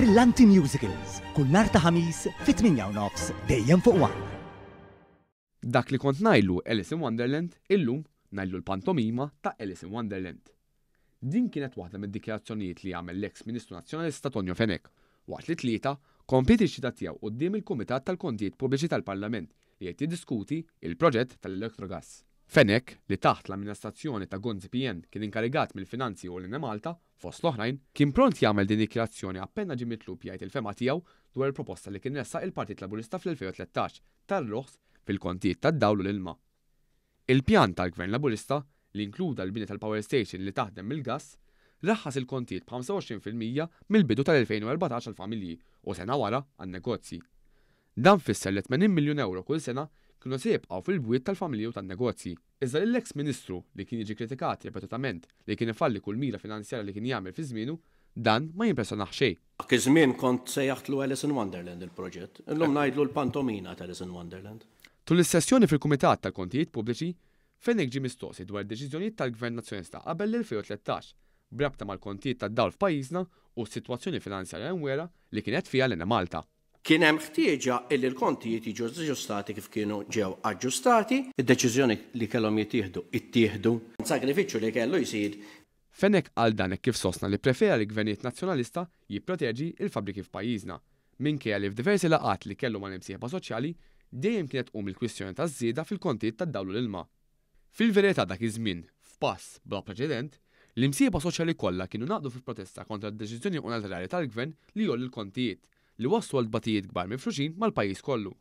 Brillanti Musicals, kull nhar ta' ħamis fit-8:30 dejjem fuq One. Dak li kont ngħidlu Alice in Wonderland, illum ngħidlu l-pantomima ta' Alice in Wonderland. Din kienet waħda mid-dikjarazzjonijiet li għamel l-eks Ministru Nazzjonalista Tonio Fenech waqt li tlieta komplet ix-xita tiegħu quddiem il-Kumitat tal-Kontijiet Pubbliċi tal-Parlament li qed jiddiskuti il-proġett tal-Electrogas. Fenech, li taħt l-amministrazzjoni ta' Gonzi PN kien inkarigat mill-finanzi u l-Ine Malta, fost l-oħrajn, kien pront jagħmel din dikjarazzjoni appena ġie mitlub jgħid il-fema tiegħu dwar il-proposta li kien ressaq il-Partit Laburista fl-2013 tar-ruħs fil-kontijiet tad-dawl u l-ilma. Il-pjan tal-Gvern Laburista li inkluda l-bini tal-Power Station li taħdem mill-gass raħħas il-kontijiet b'25% mill-bidu tal-2014 għal-familji u sena wara għan-negozji. Dan fisser li 80 miljun euro kull sena kienu se jibqgħu fil-bwiet tal-familji u tan-negozji. Iżda l-eks Ministru li kien jiġi kritikat ripetutament li kien ifalli kull mira finanzjarja li kien jagħmel fi żmienu, dan ma jimpressjonaħ xejn. Dak iż-żmien kont sejjaħtlu Alice in Wonderland il-proġett. Illum ngħidlu l-pantomina ta' Alice in Wonderland. Tul is-sessjoni fil-Kumitat tal-Kontijiet Pubbliċi, Fenech ġie mistoqsi dwar deċiżjonijiet tal-Gvern Nazzjonalista qabel l-2013 b'rabta mal-kontijiet tad-dawl f'pajjiżna u s-sitwazzjoni finanzjarja mwera li kienet fiha l-Ine Malta. Kien hemm ħtieġa li l-kontijiet jiġu aġġustati kif kienu ġew aġġustati, id-deċiżjoni li kellhom jittieħdu, sagrifiċċju li kellu jsir. Fenech qal dan hekk kif sostna li prefera li gvernijiet nazzjonalista jipproteġi il-fabbriki f'pajjiżna, minkejja li f'diversi laqat li kellu mal-imsieħba soċjali dejjem kienet il-kwistjoni taż-żieda fil-kontijiet tad-dawl u l-ilma. Fil-verità dak iż-żmien, f'pass bla preċedent, l-imsieħba soċjali kollha kienu naqdu fil-protesta kontra d-deċiżjoni unilaterali tal-Gvern li jolli l-kontijiet li waslu għal batijiet kbar mifruxin mal-pajjiż kollu.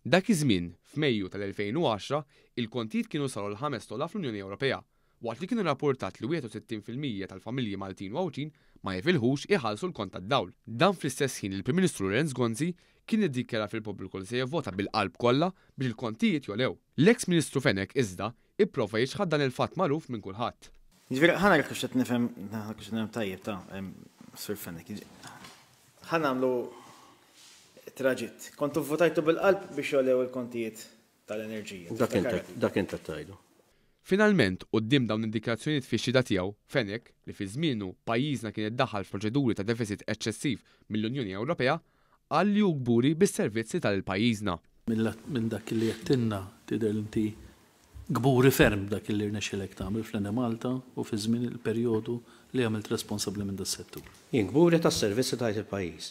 Dak iż-żmien, f'Mejju tal-2010, il-kontijiet kienu saru l-5 fl-Unjoni Ewropea, waqt li kienu rapportat li 61% tal-familji Maltin u Awċin ma jifilħux iħallsu l-kont tad-dawl. Dan fl-istess ħin il-Prim Ministru Lorenz Gonzi kien iddikjara fil-pubbliku li se jivvota bil-qalb kollha biex il-kontijiet jolew. L-eks Ministru Fenech iżda ipprova jiġħad dan il-fatt magħruf minn kulħadd. Ġifieri ħana jekk qed nifhem tajjeb ta' Sur Fenech. Ħanamlu traġitt. Kontu votajtu bil-qalb biex jolew il-kontijiet tal-enerġija. Dak inta tajdu. Finalment, quddiem dawn id-dikjarazzjonijiet fix-xhieda tiegħu, Fenech, li fi żmienu pajjiżna kien iddaħħal f'proċeduri ta' deficit eċċessiv mill-Unjoni Ewropea, qal li hu kburi bis-servizzi tal-pajjiżna. Minn dak li jettinna tidher inti gburi ferm dak li rnexxilek tagħmel fl-Ine Malta u fi żmien il-perjodu li għamilt responsabbli minn das-settur. Jien gburi tas-servizzi tajt il-pajjiż.